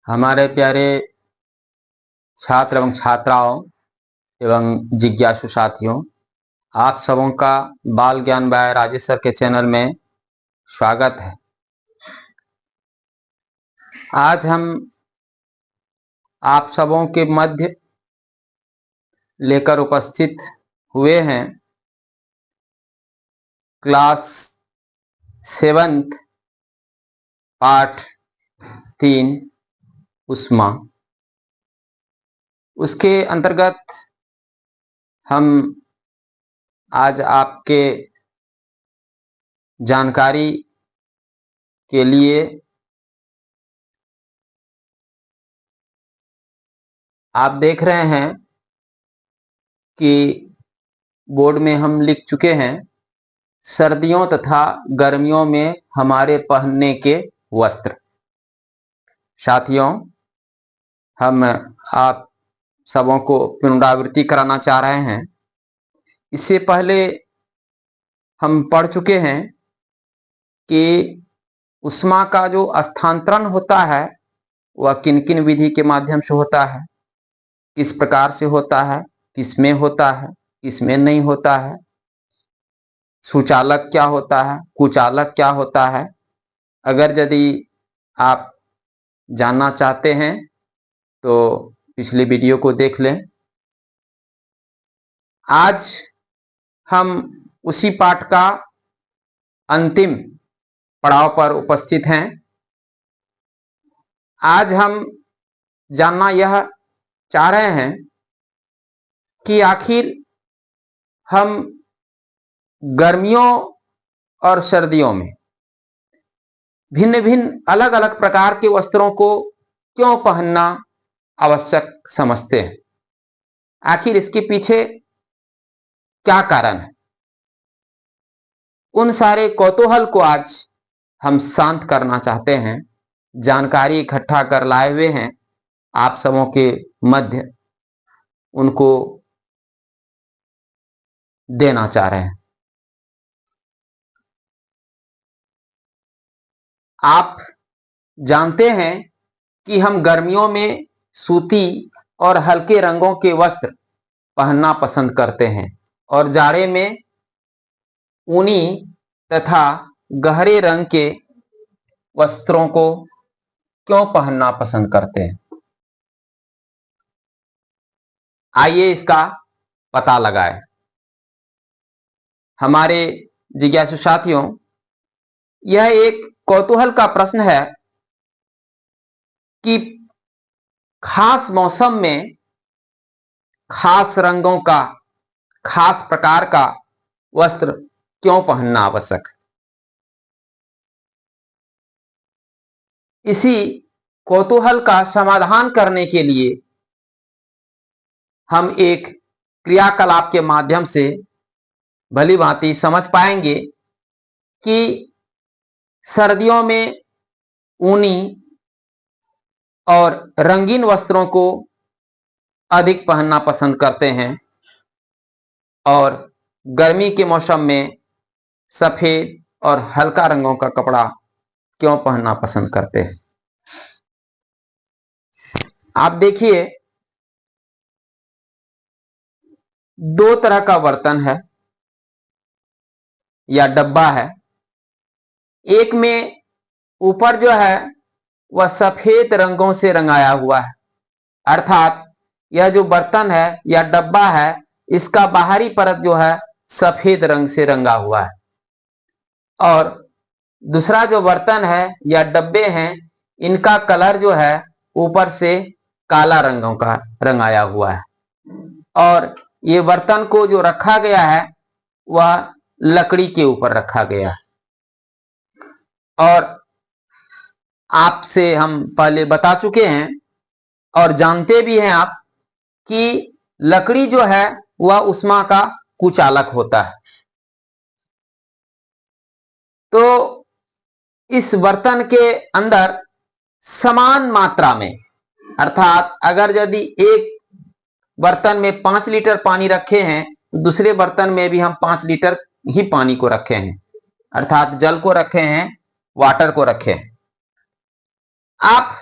हमारे प्यारे छात्र एवं छात्राओं एवं जिज्ञासु साथियों, आप सबों का बाल ज्ञान बाय राजेश सर के चैनल में स्वागत है। आज हम आप सबों के मध्य लेकर उपस्थित हुए हैं क्लास 7 पाठ 3 उष्मा। उसके अंतर्गत हम आज आपके जानकारी के लिए आप देख रहे हैं कि बोर्ड में हम लिख चुके हैं सर्दियों तथा गर्मियों में हमारे पहनने के वस्त्र। साथियों, हम आप सबों को पुनरावृत्ति कराना चाह रहे हैं। इससे पहले हम पढ़ चुके हैं कि उष्मा का जो स्थानांतरण होता है वह किन किन विधि के माध्यम से होता है, किस प्रकार से होता है, किसमें होता है, किसमें नहीं होता है, सुचालक क्या होता है, कुचालक क्या होता है। अगर यदि आप जानना चाहते हैं तो पिछली वीडियो को देख लें। आज हम उसी पाठ का अंतिम पड़ाव पर उपस्थित हैं। आज हम जानना यह चाह रहे हैं कि आखिर हम गर्मियों और सर्दियों में भिन्न भिन्न अलग अलग प्रकार के वस्त्रों को क्यों पहनना आवश्यक समझते हैं। आखिर इसके पीछे क्या कारण है। उन सारे कौतूहल को आज हम शांत करना चाहते हैं, जानकारी इकट्ठा कर लाए हुए हैं आप सबों के मध्य उनको देना चाह रहे हैं। आप जानते हैं कि हम गर्मियों में सूती और हल्के रंगों के वस्त्र पहनना पसंद करते हैं और जाड़े में ऊनी तथा गहरे रंग के वस्त्रों को क्यों पहनना पसंद करते हैं। आइए इसका पता लगाएं। हमारे जिज्ञासु साथियों, यह एक कौतूहल का प्रश्न है कि खास मौसम में खास रंगों का खास प्रकार का वस्त्र क्यों पहनना आवश्यक है। इसी कौतूहल का समाधान करने के लिए हम एक क्रियाकलाप के माध्यम से भली भांति समझ पाएंगे कि सर्दियों में ऊनी और रंगीन वस्त्रों को अधिक पहनना पसंद करते हैं और गर्मी के मौसम में सफेद और हल्का रंगों का कपड़ा क्यों पहनना पसंद करते हैं। आप देखिए, दो तरह का बर्तन है या डब्बा है। एक में ऊपर जो है वह सफेद रंगों से रंगाया हुआ है, अर्थात यह जो बर्तन है या डब्बा है इसका बाहरी परत जो है सफेद रंग से रंगा हुआ है और दूसरा जो बर्तन है या डब्बे हैं इनका कलर जो है ऊपर से काला रंगों का रंगाया हुआ है और ये बर्तन को जो रखा गया है वह लकड़ी के ऊपर रखा गया है। और आपसे हम पहले बता चुके हैं और जानते भी हैं आप कि लकड़ी जो है वह ऊष्मा का कुचालक होता है। तो इस बर्तन के अंदर समान मात्रा में, अर्थात अगर यदि एक बर्तन में 5 लीटर पानी रखे हैं दूसरे बर्तन में भी हम 5 लीटर ही पानी को रखे हैं, अर्थात जल को रखे हैं, वाटर को रखे हैं। आप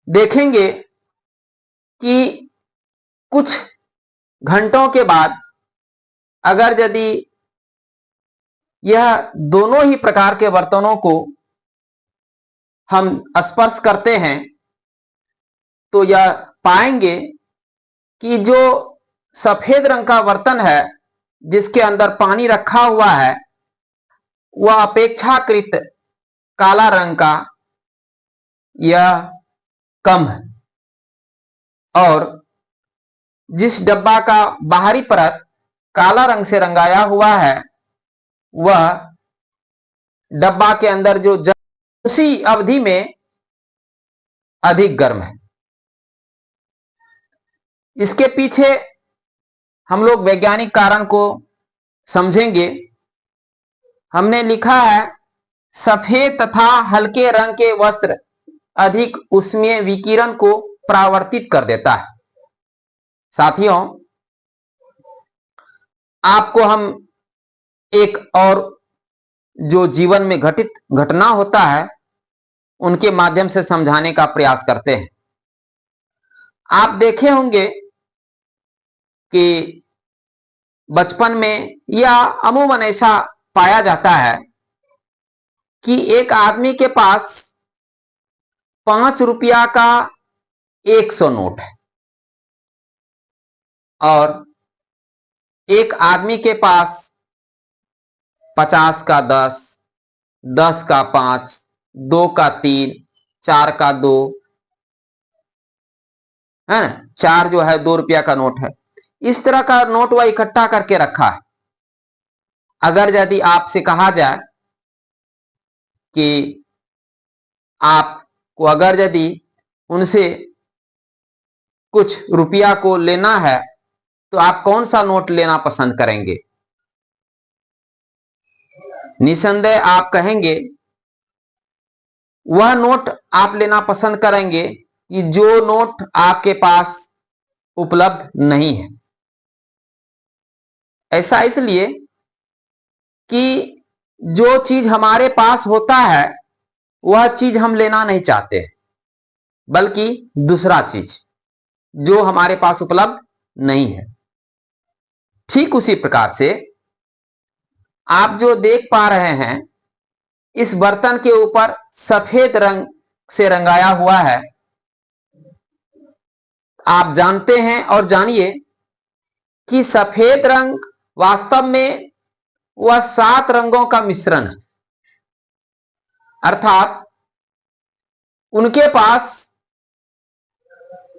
देखेंगे कि कुछ घंटों के बाद अगर यदि यह दोनों ही प्रकार के बर्तनों को हम स्पर्श करते हैं तो यह पाएंगे कि जो सफेद रंग का बर्तन है जिसके अंदर पानी रखा हुआ है वह अपेक्षाकृत काला रंग का यह कम है, और जिस डब्बा का बाहरी परत काला रंग से रंगाया हुआ है वह डब्बा के अंदर जो जल उसी अवधि में अधिक गर्म है। इसके पीछे हम लोग वैज्ञानिक कारण को समझेंगे। हमने लिखा है सफेद तथा हल्के रंग के वस्त्र अधिक ऊष्मीय विकिरण को परावर्तित कर देता है। साथियों, आपको हम एक और जो जीवन में घटित घटना होता है उनके माध्यम से समझाने का प्रयास करते हैं। आप देखे होंगे कि बचपन में या अमूमन ऐसा पाया जाता है कि एक आदमी के पास 5 रुपया का 100 नोट है और एक आदमी के पास 50 का 10, 10 का 5, 2 का 3, 4 का 2 है ना, 4 जो है 2 रुपया का नोट है। इस तरह का नोट वह इकट्ठा करके रखा है। अगर यदि आपसे कहा जाए कि आपको अगर यदि उनसे कुछ रुपया को लेना है तो आप कौन सा नोट लेना पसंद करेंगे? निसंदेह आप कहेंगे वह नोट आप लेना पसंद करेंगे कि जो नोट आपके पास उपलब्ध नहीं है। ऐसा इसलिए कि जो चीज हमारे पास होता है वह चीज हम लेना नहीं चाहते, बल्कि दूसरा चीज जो हमारे पास उपलब्ध नहीं है। ठीक उसी प्रकार से आप जो देख पा रहे हैं इस बर्तन के ऊपर सफेद रंग से रंगाया हुआ है। आप जानते हैं और जानिए कि सफेद रंग वास्तव में वह 7 रंगों का मिश्रण है, अर्थात उनके पास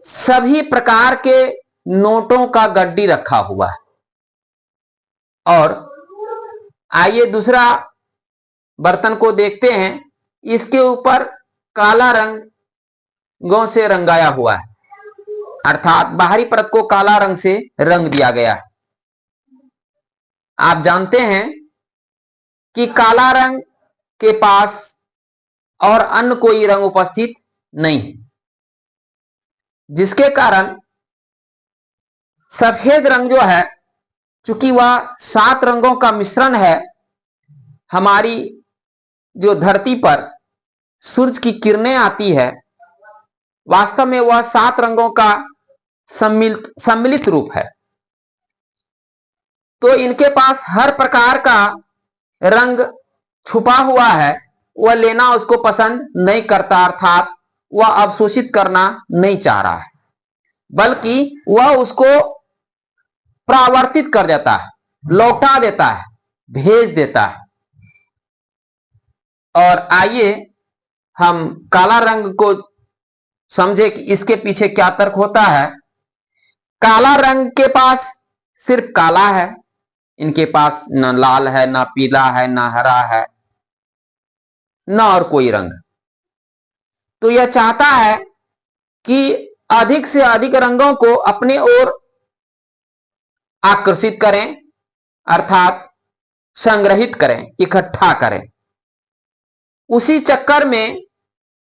सभी प्रकार के नोटों का गड्डी रखा हुआ है। और आइए दूसरा बर्तन को देखते हैं। इसके ऊपर काला रंगों से रंगाया हुआ है, अर्थात बाहरी परत को काला रंग से रंग दिया गया है। आप जानते हैं कि काला रंग के पास और अन्य कोई रंग उपस्थित नहीं है, जिसके कारण सफेद रंग जो है, चूंकि वह 7 रंगों का मिश्रण है, हमारी जो धरती पर सूरज की किरणें आती है वास्तव में वह 7 रंगों का सम्मिलित रूप है। तो इनके पास हर प्रकार का रंग छुपा हुआ है, वह लेना उसको पसंद नहीं करता, अर्थात वह अवशोषित करना नहीं चाह रहा है, बल्कि वह उसको परावर्तित कर देता है, लौटा देता है, भेज देता है। और आइए हम काला रंग को समझे कि इसके पीछे क्या तर्क होता है। काला रंग के पास सिर्फ काला है, इनके पास न लाल है, ना पीला है, ना हरा है, न और कोई रंग। तो यह चाहता है कि अधिक से अधिक रंगों को अपने ओर आकर्षित करें, अर्थात संग्रहित करें, इकट्ठा करें। उसी चक्कर में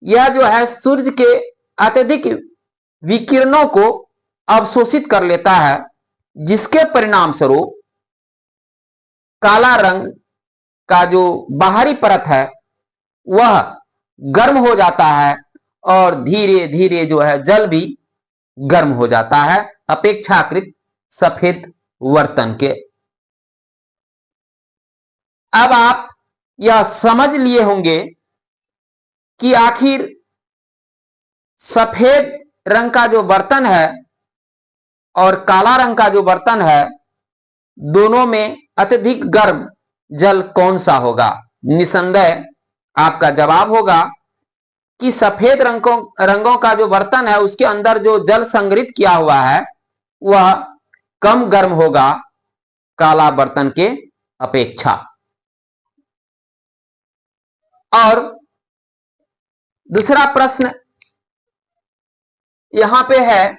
यह जो है सूर्य के अत्यधिक विकिरणों को अवशोषित कर लेता है, जिसके परिणाम स्वरूप काला रंग का जो बाहरी परत है वह गर्म हो जाता है और धीरे धीरे जो है जल भी गर्म हो जाता है अपेक्षाकृत सफेद बर्तन के। अब आप यह समझ लिए होंगे कि आखिर सफेद रंग का जो बर्तन है और काला रंग का जो बर्तन है, दोनों में अत्यधिक गर्म जल कौन सा होगा? निसंदेह आपका जवाब होगा कि सफेद रंगों का जो बर्तन है उसके अंदर जो जल संग्रहित किया हुआ है वह कम गर्म होगा काला बर्तन के अपेक्षा। और दूसरा प्रश्न यहां पे है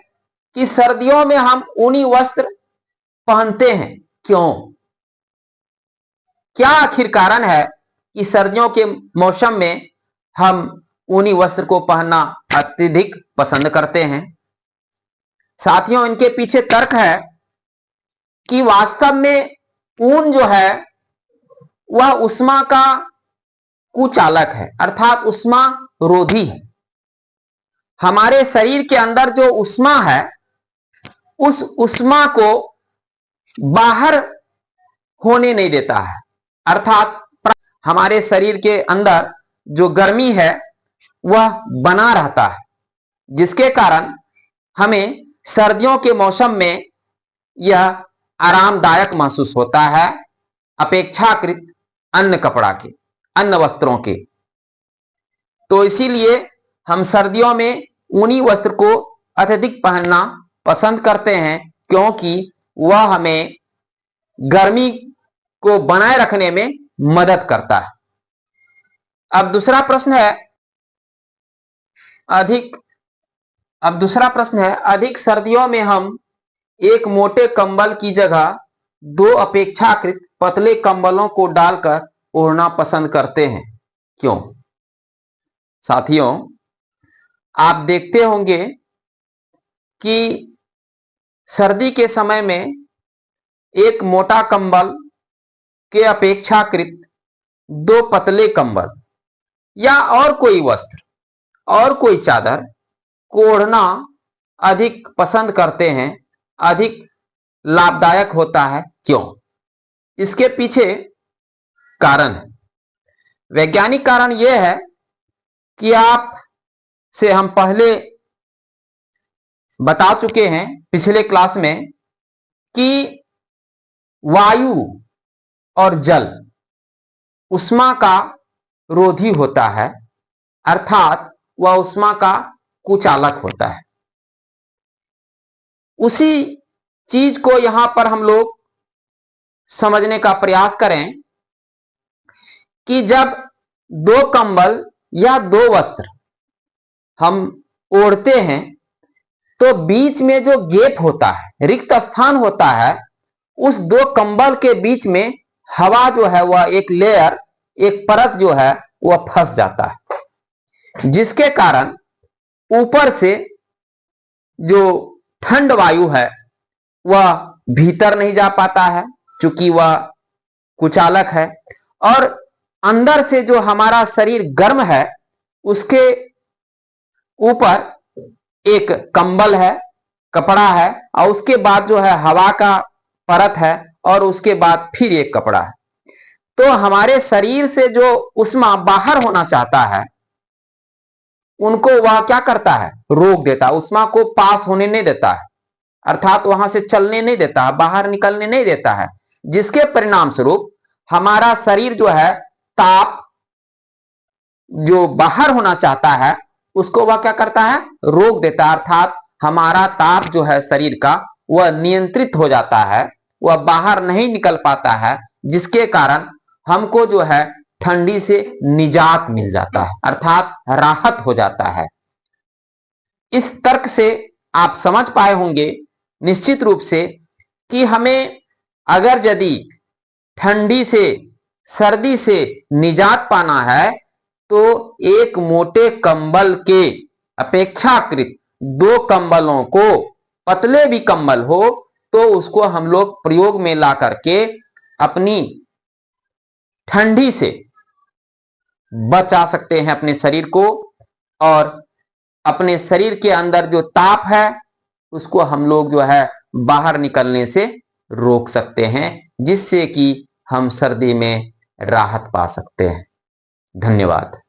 कि सर्दियों में हम ऊनी वस्त्र पहनते हैं, क्यों? क्या आखिर कारण है कि सर्दियों के मौसम में हम ऊनी वस्त्र को पहनना अत्यधिक पसंद करते हैं? साथियों, इनके पीछे तर्क है कि वास्तव में ऊन जो है वह उष्मा का कुचालक है, अर्थात उष्मा रोधी है। हमारे शरीर के अंदर जो उष्मा है उस उष्मा को बाहर होने नहीं देता है, अर्थात हमारे शरीर के अंदर जो गर्मी है वह बना रहता है, जिसके कारण हमें सर्दियों के मौसम में यह आरामदायक महसूस होता है अपेक्षाकृत अन्य वस्त्रों के। तो इसीलिए हम सर्दियों में ऊनी वस्त्र को अत्यधिक पहनना पसंद करते हैं, क्योंकि वह हमें गर्मी को बनाए रखने में मदद करता है। अब दूसरा प्रश्न है अधिक सर्दियों में हम एक मोटे कंबल की जगह दो अपेक्षाकृत पतले कंबलों को डालकर ओढ़ना पसंद करते हैं, क्यों? साथियों, आप देखते होंगे कि सर्दी के समय में एक मोटा कंबल के अपेक्षाकृत दो पतले कंबल या और कोई वस्त्र और कोई चादर को ओढ़ना अधिक पसंद करते हैं, अधिक लाभदायक होता है, क्यों? इसके पीछे कारण है। वैज्ञानिक कारण यह है कि आप से हम पहले बता चुके हैं पिछले क्लास में कि वायु और जल उष्मा का रोधी होता है, अर्थात वह उष्मा का कुचालक होता है। उसी चीज को यहां पर हम लोग समझने का प्रयास करें कि जब दो कंबल या दो वस्त्र हम ओढ़ते हैं तो बीच में जो गैप होता है, रिक्त स्थान होता है, उस दो कंबल के बीच में हवा जो है वह एक लेयर, एक परत जो है वह फंस जाता है, जिसके कारण ऊपर से जो ठंड वायु है वह भीतर नहीं जा पाता है, चूंकि वह कुचालक है, और अंदर से जो हमारा शरीर गर्म है उसके ऊपर एक कंबल है, कपड़ा है, और उसके बाद जो है हवा का परत है, और उसके बाद फिर एक कपड़ा है। तो हमारे शरीर से जो उष्मा बाहर होना चाहता है उनको वह क्या करता है? रोक देता है, उष्मा को पास होने नहीं देता है, अर्थात वहां से चलने नहीं देता है, बाहर निकलने नहीं देता है, जिसके परिणाम स्वरूप हमारा शरीर जो है ताप जो बाहर होना चाहता है उसको वह क्या करता है? रोक देता है, अर्थात हमारा ताप जो है शरीर का वह नियंत्रित हो जाता है, वह बाहर नहीं निकल पाता है, जिसके कारण हमको जो है ठंडी से निजात मिल जाता है, अर्थात राहत हो जाता है। इस तर्क से आप समझ पाए होंगे निश्चित रूप से कि हमें अगर यदि ठंडी से सर्दी से निजात पाना है तो एक मोटे कंबल के अपेक्षाकृत दो कंबलों को, पतले भी कंबल हो तो उसको हम लोग प्रयोग में ला करके अपनी ठंडी से बचा सकते हैं अपने शरीर को, और अपने शरीर के अंदर जो ताप है उसको हम लोग जो है बाहर निकलने से रोक सकते हैं, जिससे कि हम सर्दी में राहत पा सकते हैं। धन्यवाद।